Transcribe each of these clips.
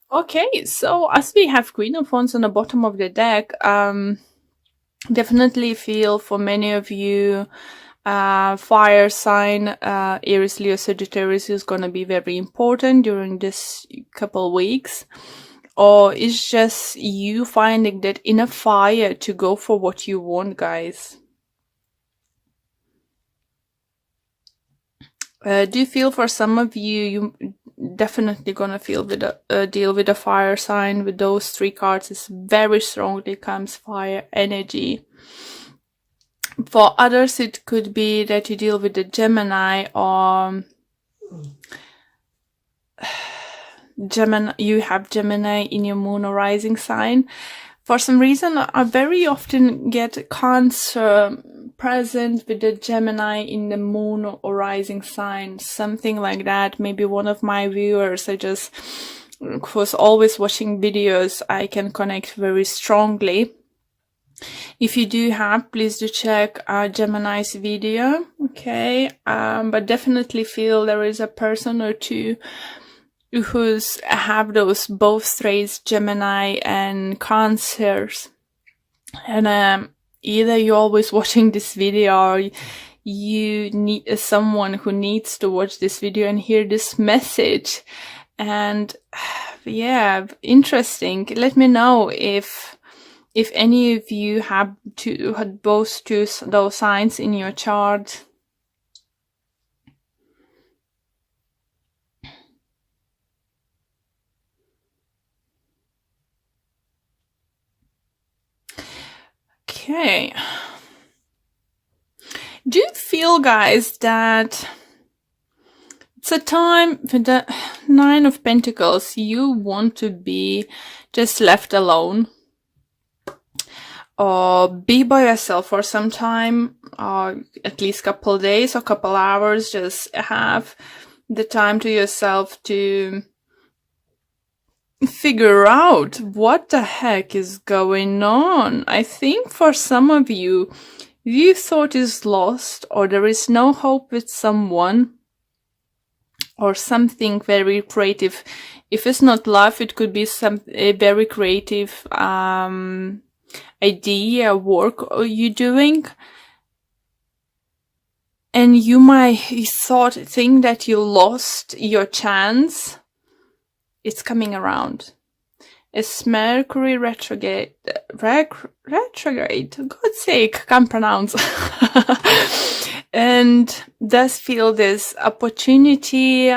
Okay, so as we have Queen of Wands on the bottom of the deck, definitely feel for many of you, fire sign, Aries, Leo, Sagittarius is going to be very important during this couple weeks. Or it's just you finding that inner fire to go for what you want, guys. Do you feel for some of you, you definitely gonna feel with deal with a fire sign with those three cards. It's very strongly comes fire energy. For others, it could be that you deal with the Gemini or Gemini. You have Gemini in your moon or rising sign. For some reason, I very often get Cancer present with the Gemini in the moon or rising sign, something like that. Maybe one of my viewers, I just was always watching videos, I can connect very strongly. If you do have, please do check Gemini's video, okay? But definitely feel there is a person or two who's have those both traits, Gemini and Cancers. And either you're always watching this video or you need someone who needs to watch this video and hear this message. And yeah, interesting. Let me know if any of you have had both those signs in your chart. Okay. Do you feel, guys, that it's a time for the Nine of Pentacles, you want to be just left alone? Or be by yourself for some time, or at least couple of days or couple hours, just have the time to yourself to figure out what the heck is going on. I think for some of you, you thought is lost or there is no hope with someone or something very creative. If it's not love, it could be a very creative idea, work you're doing. And you might think that you lost your chance. It's coming around. It's Mercury retrograde. Retrograde. God's sake, can't pronounce. And does feel this opportunity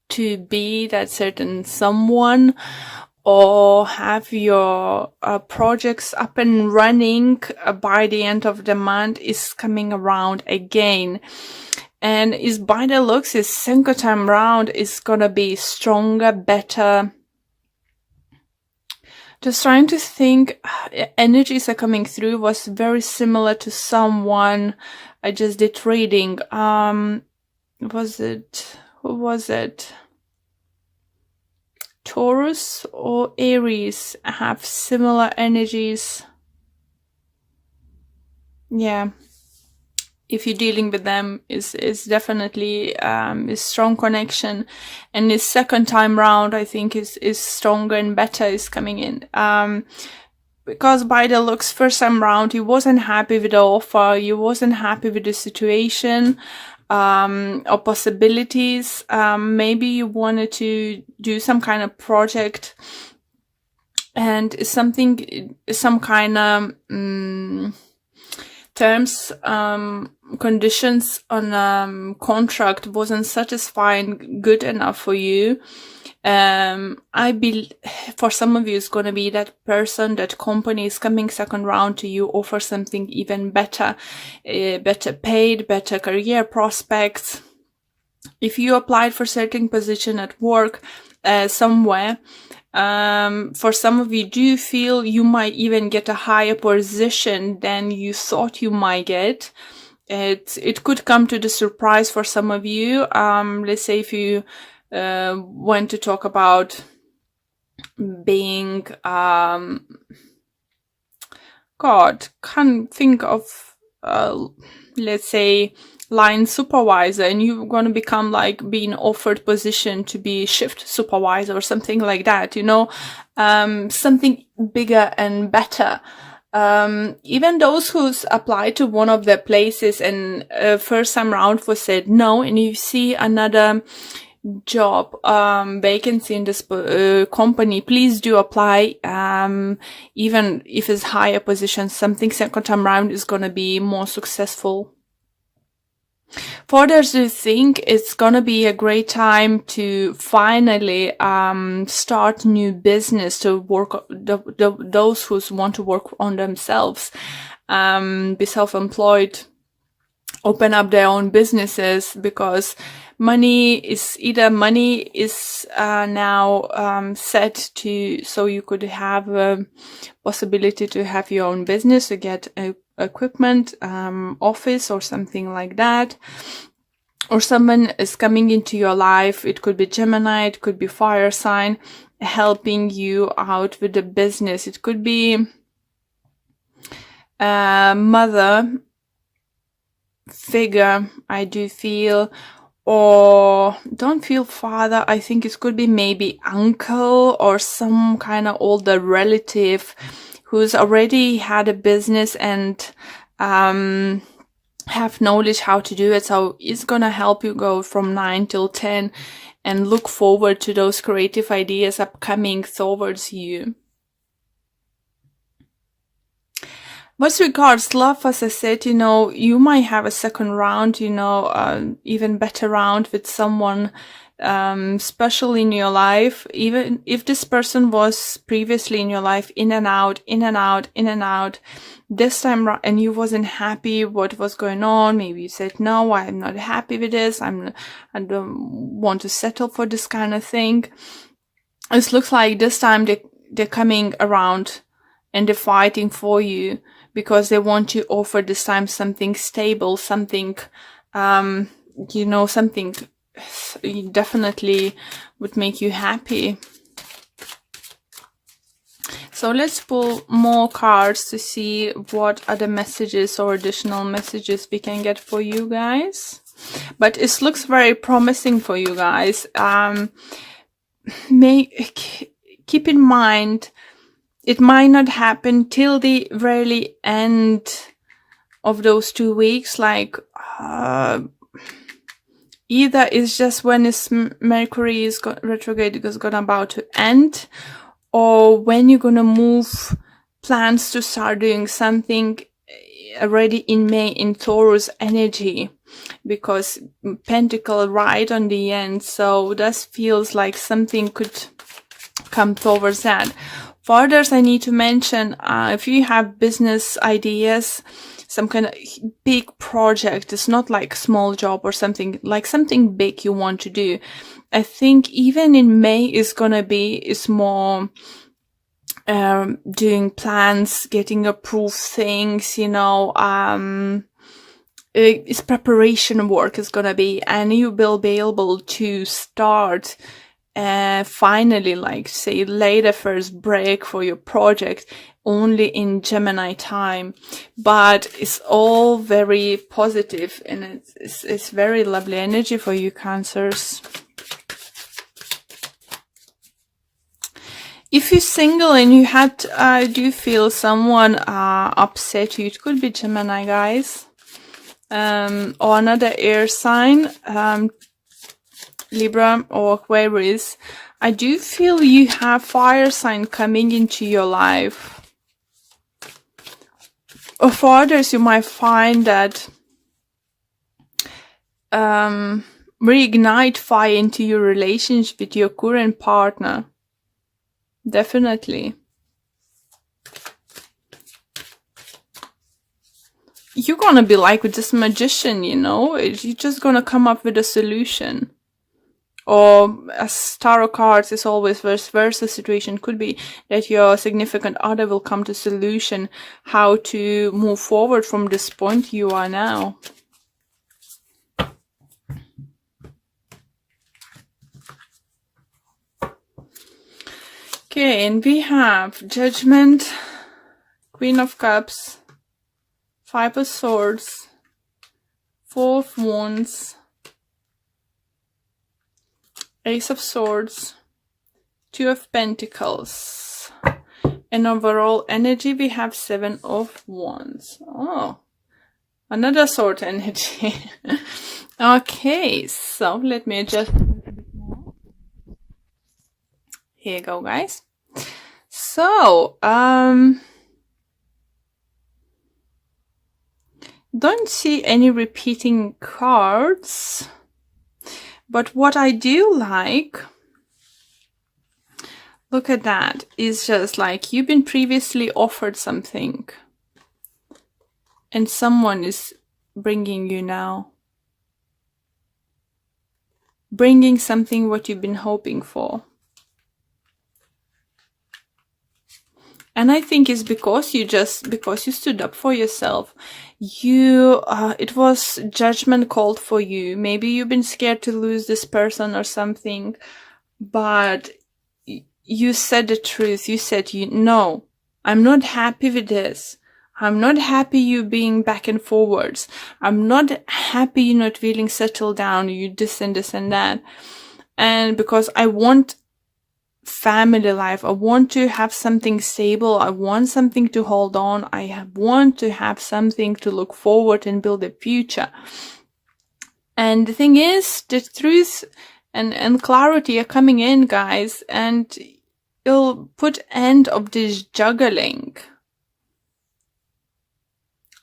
to be that certain someone or have your projects up and running by the end of the month is coming around again. And is by the looks, his second time round is gonna be stronger, better. Just trying to think, energies are coming through was very similar to someone I just did reading. Who was it? Taurus or Aries have similar energies. Yeah. If you're dealing with them, is definitely a strong connection, and this second time round I think is stronger and better is coming in, because by the looks, first time round you wasn't happy with the offer, you wasn't happy with the situation or possibilities. Maybe you wanted to do some kind of project and some kind of terms, conditions on contract wasn't satisfying good enough for you. I believe for some of you it's going to be that person, that company is coming second round to you, offer something even better, better paid, better career prospects. If you applied for certain position at work somewhere, for some of you, do you feel you might even get a higher position than you thought you might get? It could come to the surprise for some of you. Let's say if you want to talk about being, God, can't think of, let's say, line supervisor, and you're going to become like being offered position to be shift supervisor or something like that, you know, something bigger and better. Even those who's applied to one of the places and first time round was said no, and you see another job vacancy in this company, please do apply. Even if it's higher position, something second time round is going to be more successful. For others who think it's going to be a great time to finally start new business, to work, those who want to work on themselves, be self-employed, open up their own businesses, because money is now set to, so you could have a possibility to have your own business, to get equipment, office or something like that. Or someone is coming into your life, it could be Gemini, it could be fire sign, helping you out with the business. It could be a mother figure, I do feel, or don't feel father. I think it could be maybe uncle or some kind of older relative who's already had a business and have knowledge how to do it. So it's gonna help you go from 9 till 10 and look forward to those creative ideas upcoming towards you. With regards love, as I said, you know, you might have a second round, you know, even better round with someone special in your life. Even if this person was previously in your life, in and out, in and out, in and out, this time and you wasn't happy what was going on. Maybe you said, no, I'm not happy with this. I don't want to settle for this kind of thing. It looks like this time they're coming around and they're fighting for you, because they want to offer this time something stable, something, you know, something definitely would make you happy. So let's pull more cards to see what other messages or additional messages we can get for you guys. But it looks very promising for you guys. Keep in mind, it might not happen till the very end of those 2 weeks. Like, either it's just when Mercury is retrograde is gonna about to end, or when you're gonna move plans to start doing something already in May in Taurus energy, because Pentacle right on the end. So this feels like something could come towards that. For others, I need to mention, if you have business ideas, some kind of big project, it's not like small job or something, like something big you want to do. I think even in May is more, doing plans, getting approved things, you know, it's preparation work is gonna be, and you will be able to start finally, like say, later first break for your project only in Gemini time. But it's all very positive, and it's very lovely energy for you, Cancers. If you're single and you do feel someone upset you, it could be Gemini, guys, or another air sign, Libra or Aquarius. I do feel you have fire sign coming into your life. Or for others, you might find that reignite fire into your relationship with your current partner. Definitely. You're gonna be like with this magician, you know, you're just gonna come up with a solution. Or as tarot cards is always vice versa situation, could be that your significant other will come to solution how to move forward from this point you are now. Okay, and we have Judgment, Queen of Cups, Five of Swords, Four of Wands, Ace of Swords, Two of Pentacles, and overall energy we have Seven of Wands. Oh, another sword energy. Okay, so let me adjust a little bit more. Here you go, guys. So, don't see any repeating cards, but what I do like, look at that, is just like you've been previously offered something and someone is bringing you now. Bringing something what you've been hoping for. And I think it's because you stood up for yourself. It was judgment called for you. Maybe you've been scared to lose this person or something, but you said the truth. You said, no, I'm not happy with this. I'm not happy you being back and forwards. I'm not happy you not feeling settled down. You this and that. And because I want family life, I want to have something stable. I want something to hold on. I want to have something to look forward and build a future. And the thing is, the truth and clarity are coming in, guys, and you'll put end of this juggling.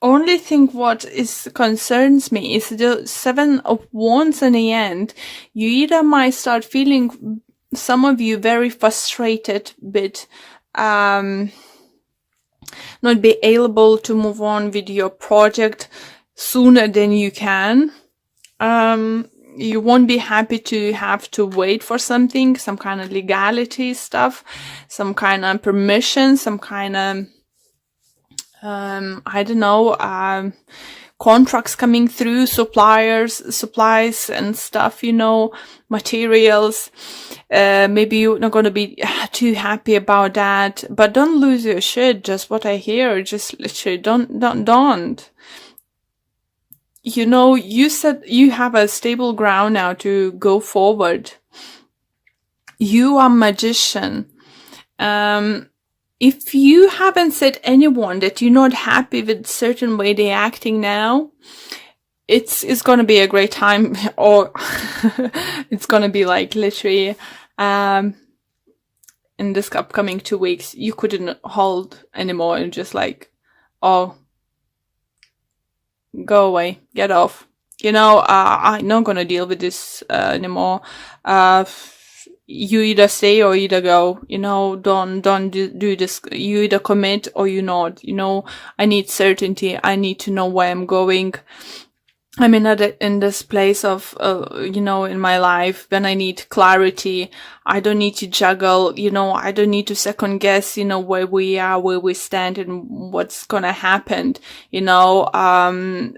Only thing what concerns me is the Seven of Wands in the end. You either might start feeling, some of you, very frustrated with not be able to move on with your project sooner than you can. You won't be happy to have to wait for something, some kind of legality stuff, some kind of permission, some kind of I don't know, contracts coming through, supplies and stuff, materials. Maybe you're not going to be too happy about that, but don't lose your shit. Just what I hear, just literally don't. You said you have a stable ground now to go forward. You are magician. If you haven't said anyone that you're not happy with certain way they're acting now, it's gonna be a great time, or it's gonna be like literally, in this upcoming 2 weeks, you couldn't hold anymore and just like, oh, go away, get off. I'm not gonna deal with this anymore. You either stay or either go, don't do this. You either commit or you not, I need certainty. I need to know where I'm going. I'm in this place of, in my life when I need clarity. I don't need to juggle, I don't need to second guess, where we are, where we stand and what's gonna happen,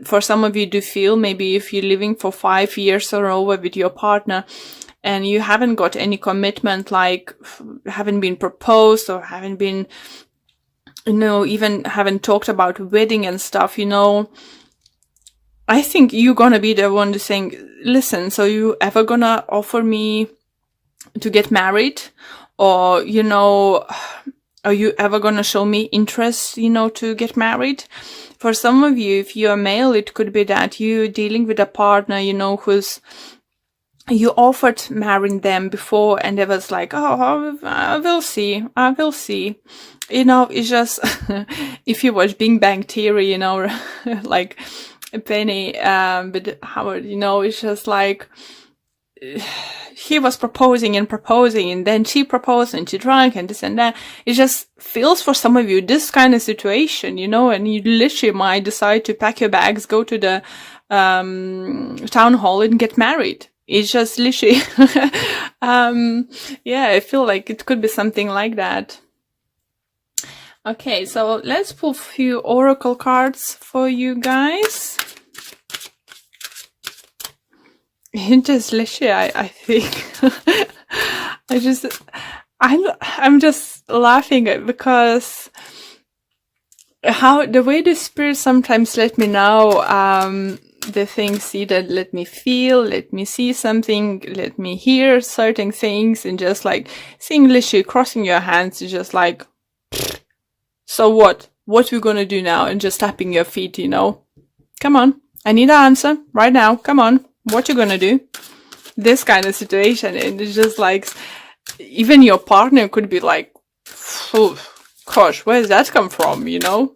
for some of you do feel maybe if you're living for 5 years or over with your partner, and you haven't got any commitment, like haven't been proposed or haven't been, even haven't talked about wedding and stuff, I think you're gonna be the one to saying, listen, so you ever gonna offer me to get married? Or, are you ever gonna show me interest, to get married? For some of you, if you're male, it could be that you're dealing with a partner, you offered marrying them before and they was like, oh, I will see. It's just, if you watch Big Bang Theory, like Penny, with Howard, it's just like, he was proposing and then she proposed and she drank and this and that. It just feels for some of you this kind of situation, and you literally might decide to pack your bags, go to the town hall and get married. It's just literally, I feel like it could be something like that. Okay, so let's pull a few oracle cards for you guys. It just literally, I think, I'm just laughing because how the way the spirit sometimes let me know the things see that let me feel, let me see something, let me hear certain things, and just like seeing literally crossing your hands, just like, so what we gonna do now, and just tapping your feet, you know, come on, I need an answer right now, come on, what you gonna do, this kind of situation. And it's just like, even your partner could be like, oh, gosh, where does that come from, you know?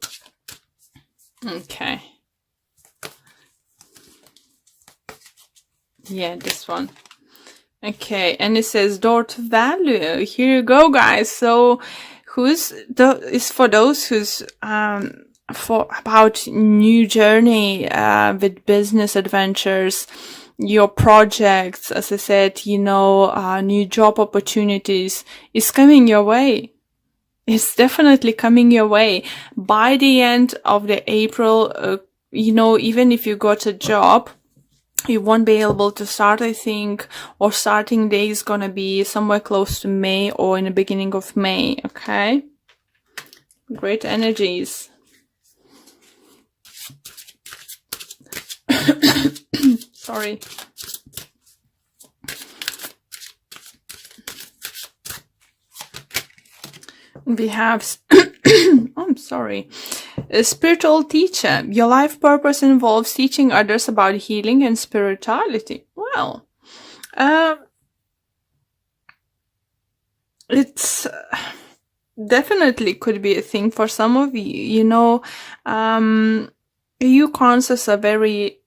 Okay. Yeah, this one. Okay, and it says door to value. Here you go, guys. So, is for those who's for about new journey with business adventures, your projects, as I said, you know, new job opportunities is coming your way. It's definitely coming your way. By the end of the April, you know, even if you got a job, you won't be able to start, I think, or starting day is gonna be somewhere close to May or in the beginning of May, okay? Great energies. Sorry. We have, I'm sorry, a spiritual teacher. Your life purpose involves teaching others about healing and spirituality. Well, it's definitely could be a thing for some of you. You know, you Cancers are very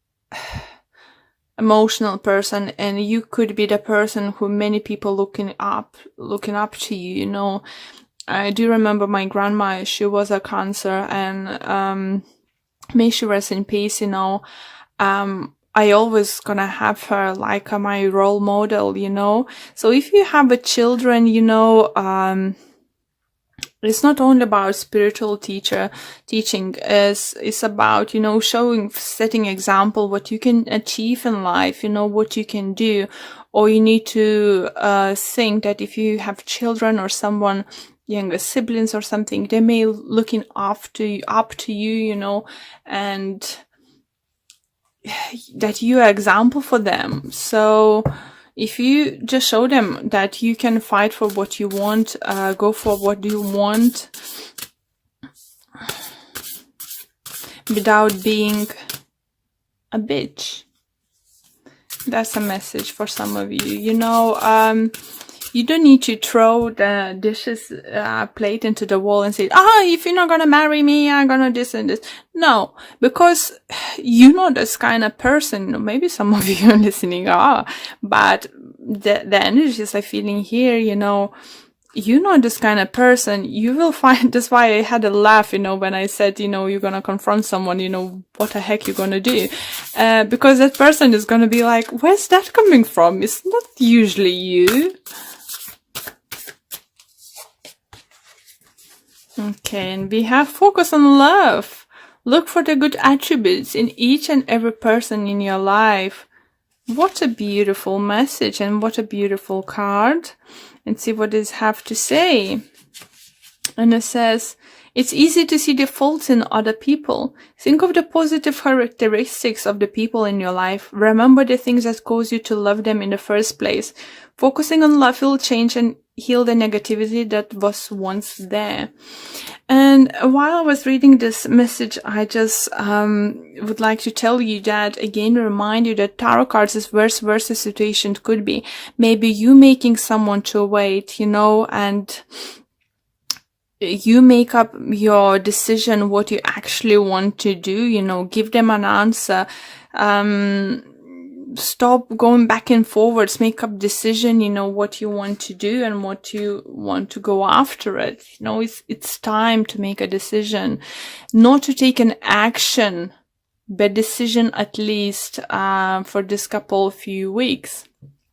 emotional person, and you could be the person who many people looking up to you, you know. I do remember my grandma, she was a Cancer, and may she rest in peace, you know. I always gonna have her like my role model, you know. So if you have a children, you know, it's not only about spiritual teaching, it's about, you know, setting example, what you can achieve in life, you know, what you can do. Or you need to think that if you have children or someone, younger siblings or something, they may looking up to you, you know, and that you are example for them. So if you just show them that you can fight for what you want, go for what you want without being a bitch. That's a message for some of you. You know, you don't need to throw the dishes plate into the wall and say, if you're not gonna marry me, I'm gonna this and this. No, because you're not this kind of person. Maybe some of you listening are, but the energies I'm feeling here, you know, you're not this kind of person. You will find, that's why I had a laugh, you know, when I said, you know, you're gonna confront someone, you know, what the heck you're gonna do? Because that person is gonna be like, where's that coming from? It's not usually you. Okay, and we have focus on love. Look for the good attributes in each and every person in your life. What a beautiful message and what a beautiful card. And see what it have to say. And it says, it's easy to see the faults in other people. Think of the positive characteristics of the people in your life. Remember the things that cause you to love them in the first place. Focusing on love will change and heal the negativity that was once there. And while I was reading this message, I just would like to tell you that, again, remind you that tarot cards is vice versa situation could be. Maybe you making someone to wait, you know, and you make up your decision what you actually want to do, you know, give them an answer. Stop going back and forwards, make up decision, you know, what you want to do and what you want to go after it. You know, it's time to make a decision, not to take an action, but decision at least, for this few weeks.